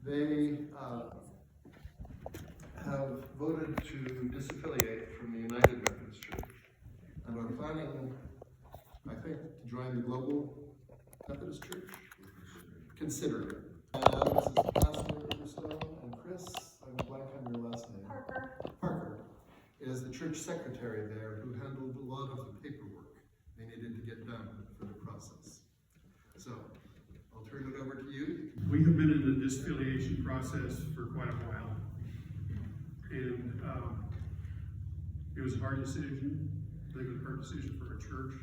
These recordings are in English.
They have voted to disaffiliate from the United Methodist Church and are planning, I think, to join the Global Methodist Church. Consider it. And this is Pastor Riverstone, and Chris, I'm blank on your last name. Parker is the church secretary there who handled a lot of the paperwork they needed to get done for the process. So, I'll turn it over to you. We have been in the disaffiliation process for quite a while, and it was a hard decision. I think it was a hard decision for our church.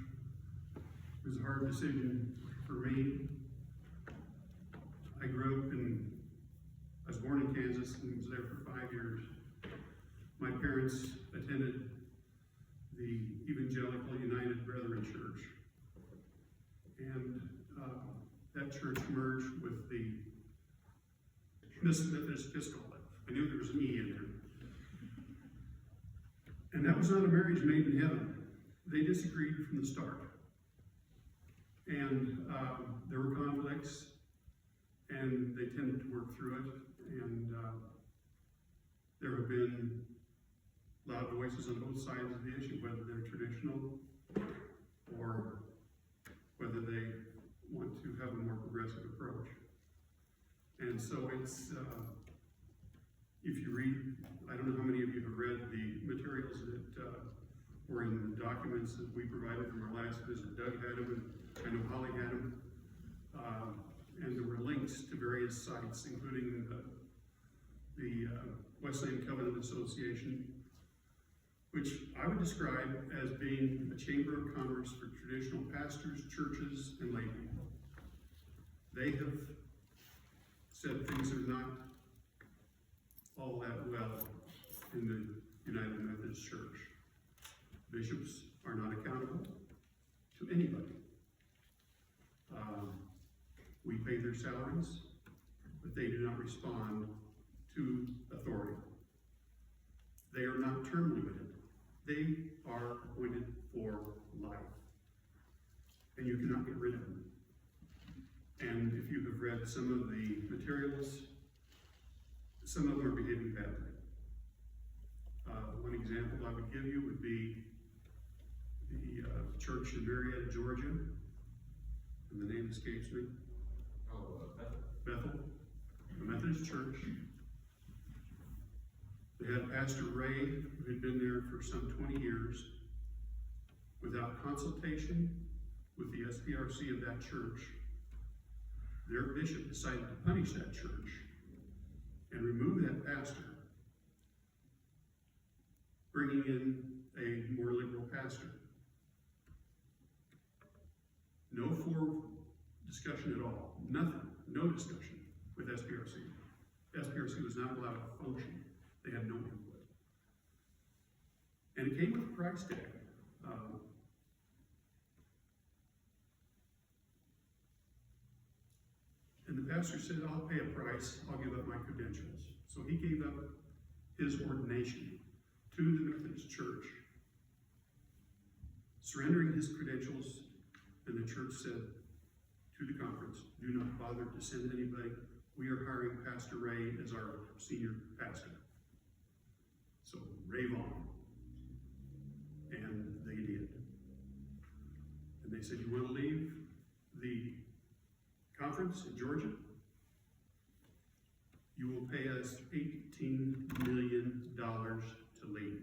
It was a hard decision for me. I was born in Kansas and was there for 5 years. My parents attended the Evangelical United Brethren Church, and that church merged with the Methodist Episcopal. I knew there was an E in there. And that was not a marriage made in heaven. They disagreed from the start. And there were conflicts, and they tended to work through it. And there have been loud voices on both sides of the issue, whether they're traditional or whether they want to have a more progressive approach. And so it's, if you read, I don't know how many of you have read the materials that were in the documents that we provided from our last visit. Doug had them, and I know Holly had them. And there were links to various sites, including the Wesleyan Covenant Association, which I would describe as being a chamber of commerce for traditional pastors, churches, and lay people. They have said things are not all that well in the United Methodist Church. Bishops are not accountable to anybody. We pay their salaries, but they do not respond to authority. They are not term limited. They are appointed for life. And you cannot get rid of them. And if you have read some of the materials, some of them are behaving badly. One example I would give you would be the church in Marietta, Georgia, and the name escapes me. Bethel, the Methodist Church. They had Pastor Ray, who had been there for some 20 years, without consultation with the SPRC of that church. Their bishop decided to punish that church and remove that pastor, bringing in a more liberal pastor. No discussion at all. Nothing. No discussion with SPRC. SPRC was not allowed to function. They had no input. And it came with a price tag. And the pastor said, I'll pay a price, I'll give up my credentials. So he gave up his ordination to the Methodist Church, surrendering his credentials, and the church said to the conference, do not bother to send anybody. We are hiring Pastor Ray as our senior pastor. So rave on. And they did. And they said, you want to leave the conference in Georgia? You will pay us $18 million to leave.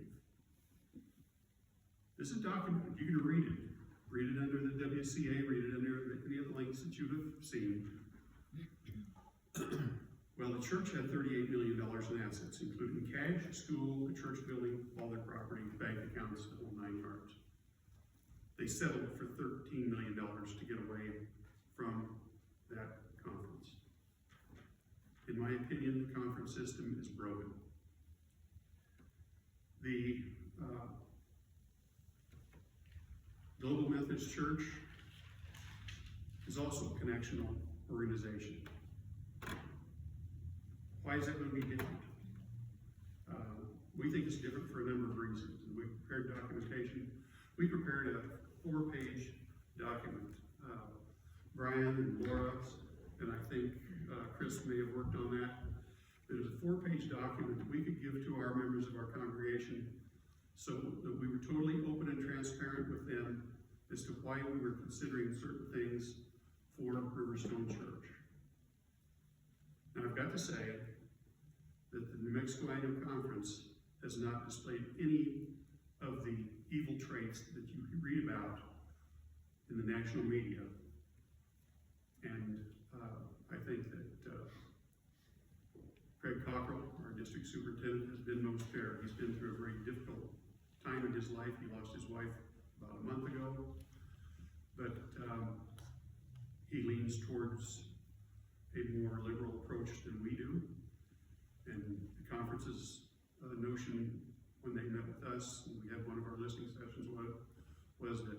This is documented. You can read it. Read it under the WCA, read it under any of the links that you have seen. Well, the church had $38 million in assets, including cash, a school, a church building, all their property, bank accounts, the whole 9 yards. They settled for $13 million to get away from that conference. In my opinion, the conference system is broken. The Global Methodist Church is also a connectional organization. Why is that going to be different? We think it's different for a number of reasons. We prepared documentation. We prepared a 4-page document. Brian and Laura, and I think Chris may have worked on that. 4-page document that we could give to our members of our congregation so that we were totally open and transparent with them as to why we were considering certain things for Riverstone Church. And I've got to say that the New Mexico Annual Conference has not displayed any of the evil traits that you read about in the national media. And I think that Craig Cockrell, our district superintendent, has been most fair. He's been through a very difficult time in his life. He lost his wife about a month ago, but he leans towards a more liberal approach than we do. And the conference's notion when they met with us, and we had one of our listening sessions, was that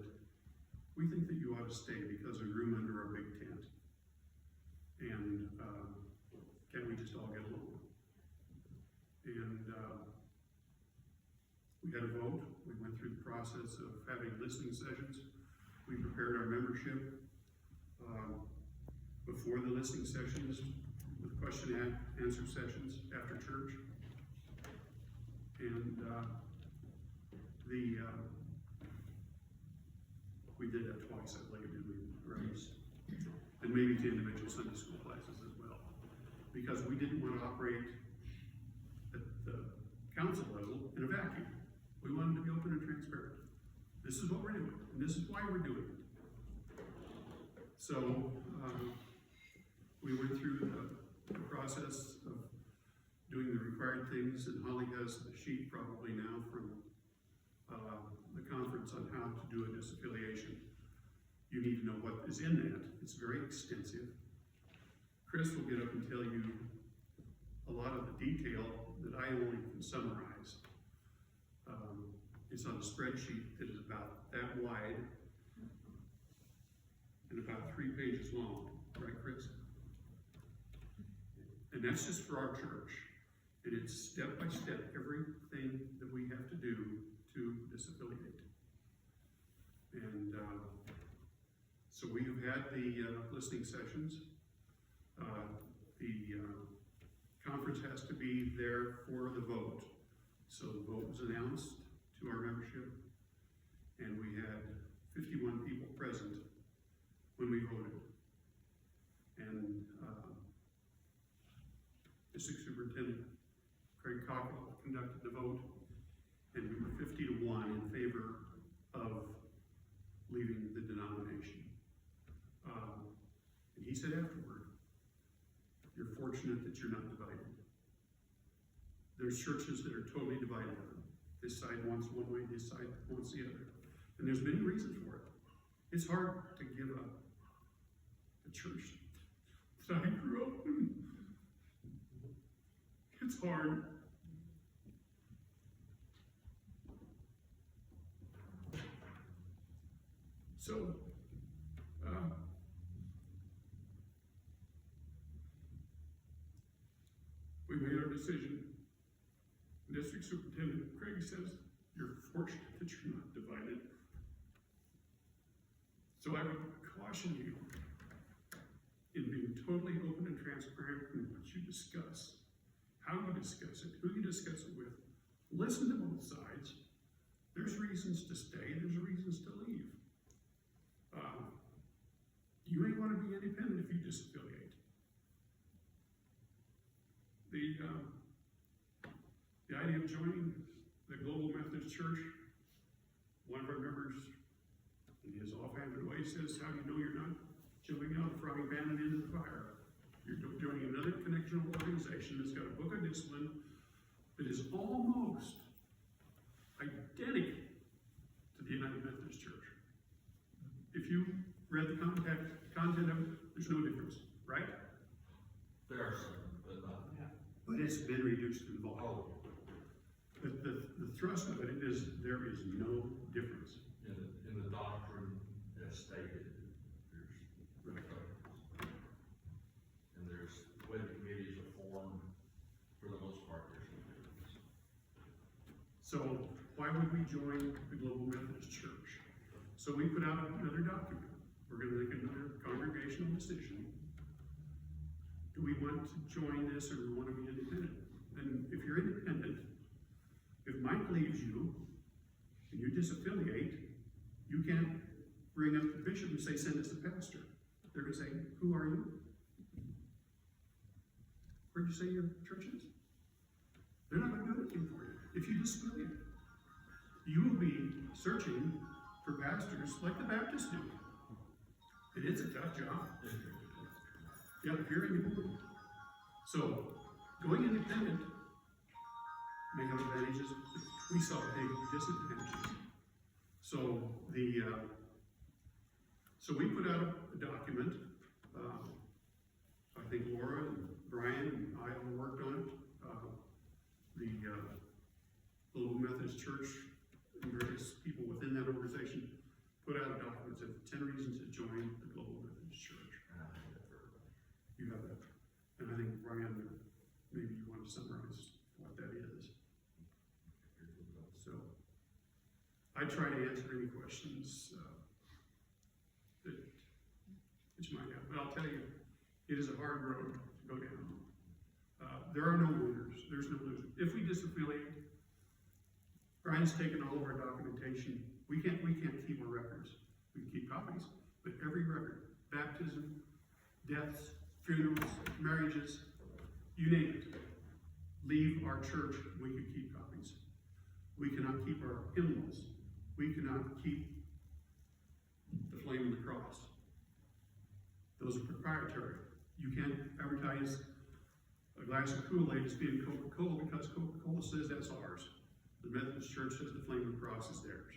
we think that you ought to stay because there's room under our big tent. And can we just all get along? And we had a vote. We went through the process of having listening sessions. We prepared our membership before the listening sessions with question and answer sessions after church. And we did that twice, I believe, did we, Grace? And maybe to individual Sunday school classes as well. Because we didn't want to operate at the council level in a vacuum. We wanted to be open and transparent. This is what we're doing, and this is why we're doing it. So, we went through the process of doing the required things, and Holly has the sheet probably now from the conference on how to do a disaffiliation. You need to know what is in that. It's very extensive. Chris will get up and tell you a lot of the detail that I only can summarize. It's on a spreadsheet that is about that wide and about 3 pages long, right, Chris? And that's just for our church. And it's step by step, everything that we have to do to disaffiliate. And so we have had the listening sessions. The conference has to be there for the vote. So the vote was announced to our membership, and we had 51 people present when we voted. And District Superintendent Craig Cockrell conducted the vote, and we were 50-1 in favor of leaving the denomination. And he said afterward, you're fortunate that you're not divided. There's churches that are totally divided on it. This side wants one way, this side wants the other. And there's many reasons for it. It's hard to give up the church that I grew up in. It's hard. So, we made our decision. District Superintendent Craig says, you're fortunate that you're not divided. So I would caution you in being totally open and transparent in what you discuss, how you discuss it, who you discuss it with. Listen to both sides. There's reasons to stay, there's reasons to leave. You may want to be independent if you disaffiliate. The idea of joining the Global Methodist Church, one of our members, in his offhanded way, says, how do you know you're not jumping out of the frying pan and into the fire? You're joining another connectional organization that's got a book of discipline that is almost identical to the United Methodist Church. If you read the content of it, there's no difference, right? There are some, but not. Yeah. But it's been reduced in volume. Oh. The thrust of it is there is no difference. In the doctrine as stated, there's and there's the way the committees are formed, for the most part, there's no difference. So why would we join the Global Methodist Church? So we put out another document. We're going to make another congregational decision. Do we want to join this or do we want to be independent? you're independent, if Mike leaves you and you disaffiliate, you can't bring up the bishop and say, send us a pastor. They're going to say, who are you? Where'd you say your church is? They're not going to do anything for you if you disaffiliate. You will be searching for pastors like the Baptists do. And it's a tough job. Yeah, if you're independent. So, going independent may have advantages. We saw big disadvantages. So so we put out a document. I think Laura and Brian and I all worked on it. The Global Methodist Church and various people within that organization put out a document that said 10 reasons to join the Global Methodist Church. You have that. And I think Brian, maybe you want to summarize what that is. So, I try to answer any questions that you might have. But I'll tell you, it is a hard road to go down. There are no winners. There's no losers. If we disaffiliate, Brian's taken all of our documentation. We can't keep our records. We can keep copies, but every record, baptism, deaths, funerals, marriages, you name it, leave our church, we can keep copies. We cannot keep our hymnals. We cannot keep the flame of the cross. Those are proprietary. You can't advertise a glass of Kool-Aid as being Coca-Cola because Coca-Cola says that's ours. The Methodist Church says the flame of the cross is theirs.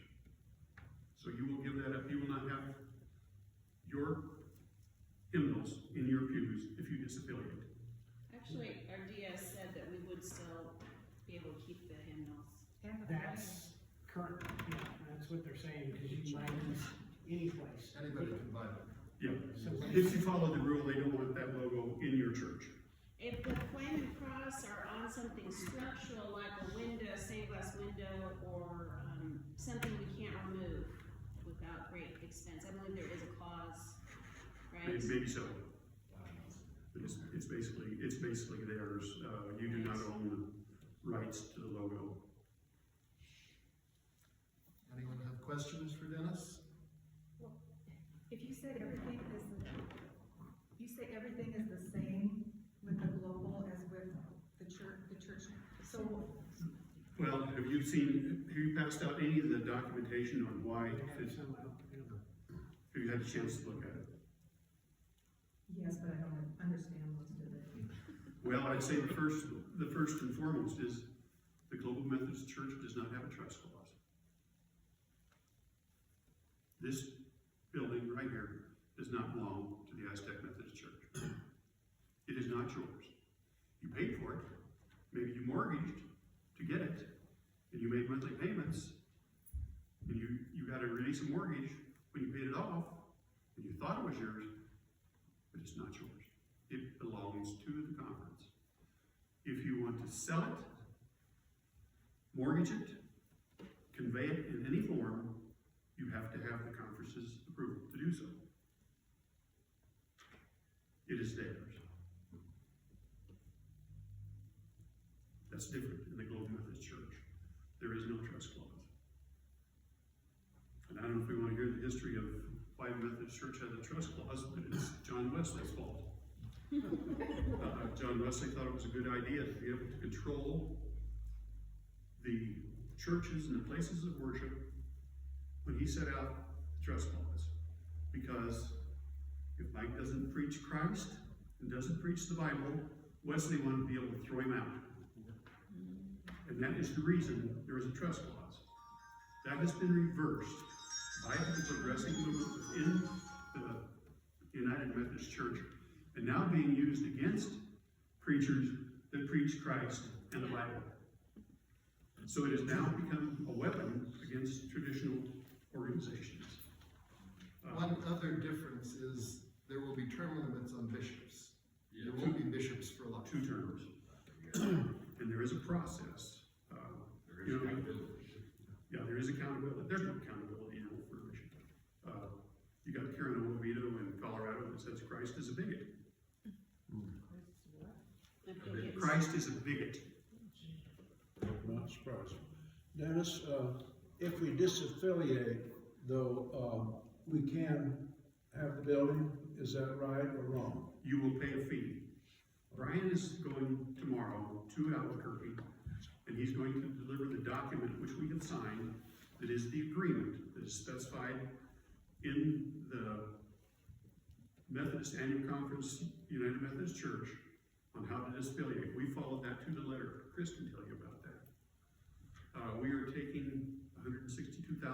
So you will give that up. You will not have your hymnals in your pews if you disaffiliate. Actually, our DS said that we would still be able to keep the hymnals. That's current, yeah, that's what they're saying, because you can buy these any place. Anybody can buy them. Yeah. So If you follow the rule, they don't want that logo in your church. If the flame and cross are on something structural like a window, stained glass window, or something we can't remove without great expense, I believe there is a clause, right? Maybe so. It's basically theirs. You do not own the rights to the logo. Anyone have questions for Dennis? If you said everything is, you say everything is the same with the global as with the church, so. Well, have you passed out any of the documentation on why? Have you had a chance to look at it? Yes, but I don't understand most of it. Well, I'd say the first and foremost is the Global Methodist Church does not have a trust clause. This building right here does not belong to the Aztec Methodist Church. It is not yours. You paid for it. Maybe you mortgaged to get it, and you made monthly payments, and you got to release a mortgage when you paid it off, and you thought it was yours, but it's not yours. It belongs to the conference. If you want to sell it, mortgage it, convey it in any form, you have to have the conference's approval to do so. It is theirs. That's different in the Global Methodist Church. There is no trust clause. And I don't know if we want to hear the history of why the Methodist Church has a trust clause, but it's John Wesley's fault. John Wesley thought it was a good idea to be able to control the churches and the places of worship when he set out the trust clause. Because if Mike doesn't preach Christ and doesn't preach the Bible, Wesley wanted to be able to throw him out. And that is the reason there is a trust clause. That has been reversed by the progressive movement within the United Methodist Church, and now being used against preachers that preach Christ and the Bible. So it has now become a weapon against traditional organizations. One other difference is there will be term limits on bishops. There won't be bishops for life. 2 terms. And there is a process. There is accountability. Yeah, there is accountability. There's no accountability now for a bishop. You got Karen Oviedo in Colorado that says Christ is a bigot. Christ is a bigot. surprised. Dennis, if we disaffiliate, though, we can have the building, is that right or wrong? You will pay a fee. Brian is going tomorrow to Albuquerque, and he's going to deliver the document which we have signed, that is the agreement that is specified in the Methodist Annual Conference, United Methodist Church, on how to disaffiliate. We followed that to the letter. Chris can tell you about that. We are taking $162,000 to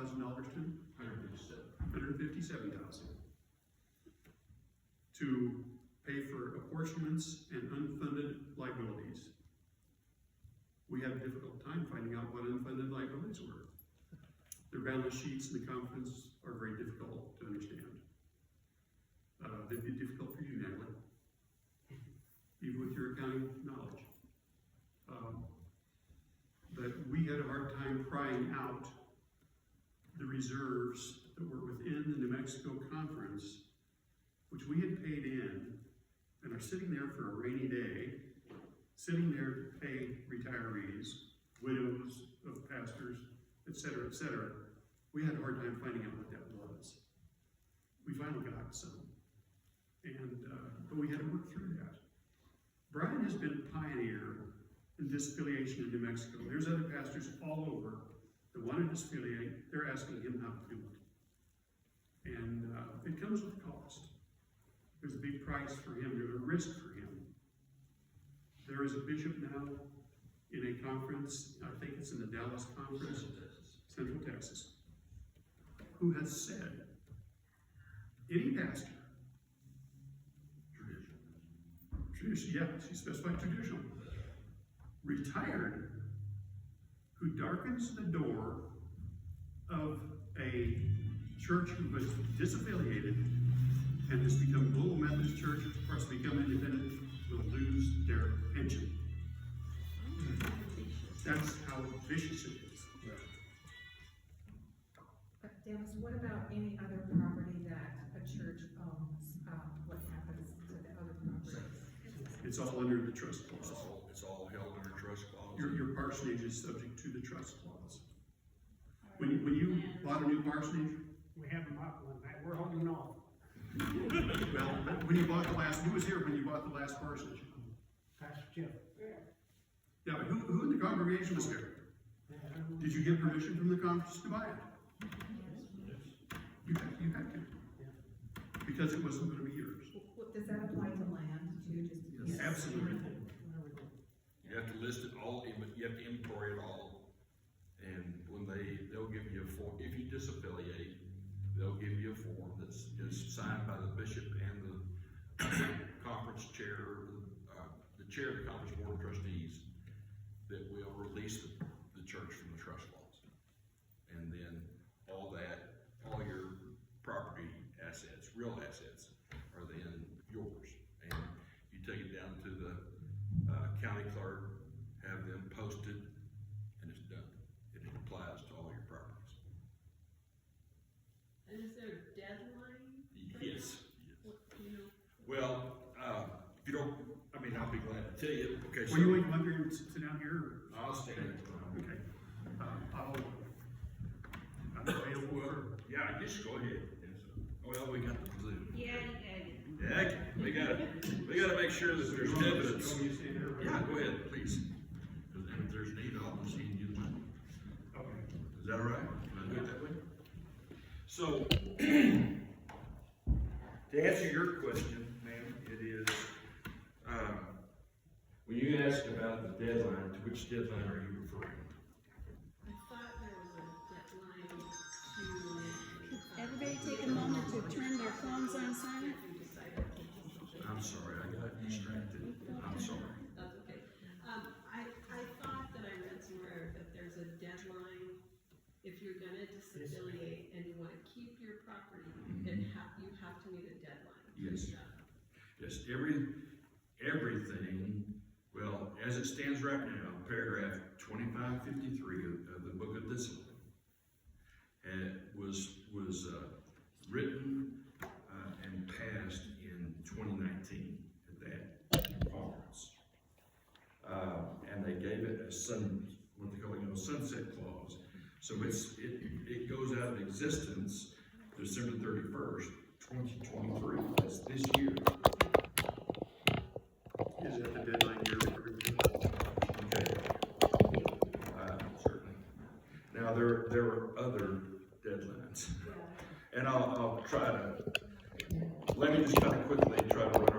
$157,000 to pay for apportionments and unfunded liabilities. We had a difficult time finding out what unfunded liabilities were. Their balance sheets in the conference are very difficult to understand. They'd be difficult for you, Natalie, even with your accounting knowledge. But we had a hard time prying out the reserves that were within the New Mexico conference, which we had paid in and are sitting there for a rainy day, sitting there to pay retirees, widows of pastors, etc., etc. We had a hard time finding out what that was. We finally got some, but we had to work through that. Brian has been a pioneer in disaffiliation in New Mexico. There's other pastors all over that want to disaffiliate. They're asking him how to do it. And it comes with a cost. There's a big price for him. There's a risk for him. There is a bishop now in a conference, I think it's in the Dallas conference, Central Texas, who has said, any pastor, yeah, she specified traditional, retired, who darkens the door of a church who was disaffiliated and has become Global Methodist Church, or has become independent, will lose their pension. That's how vicious it is. Dennis, what about any other property that a church owns? What happens to the other properties? It's all under the trust clause. It's all held under trust clause. Your parsonage is subject to the trust clause. When you bought a new parsonage, We haven't bought one, we're holding off. well, when you bought the last, who was here when you bought the last parsonage? Pastor Jeff. Yeah, but who in the congregation was here? Did you get permission from the conference to buy it? You had to. Because it wasn't going to be yours. Does that apply to land too? Just Absolutely. You have to list it all, you have to inventory it all. And when they'll give you a form, if you disaffiliate, they'll give you a form that's just signed by the bishop and the conference chair, the chair of the conference board of trustees, that will release the church from the trust laws. And then all your property assets, real assets, are then yours. And you take it down to the county clerk, have them posted, and it's done. It applies to all your properties. And is there a deadline? Yes. You know, Well, if you don't, I'll be glad to tell you. Okay, so Well, you want to come up here and sit down here? I'll stand. Okay. I'm available for. Yeah, just go ahead. Well, we got the Zoom. Yeah, you gotta get them. Yeah, we gotta make sure that there's evidence. You stay there? Yeah, go ahead, please. And if there's need, I'll see you. Okay. Is that all right? Can I do it that way? So, to answer your question, ma'am, it is, when you ask about the deadline, to which deadline are you referring? I thought there was a deadline to. Everybody take a moment to turn their phones on silent. I'm sorry, I got distracted. I'm sorry. That's okay. I thought that I read somewhere that there's a deadline, if you're gonna disaffiliate and you wanna keep your property, you have to meet a deadline. Yes. Yes, everything, well, as it stands right now, paragraph 2553 of the Book of Discipline, was written and passed in 2019 at that conference. And they gave it a what they call, sunset clause. So it goes out of existence December 31st, 2023, that's this year. Is that the deadline year for everything? Okay. Certainly. Now, there are other deadlines. And I'll try to, let me just kind of quickly try to run over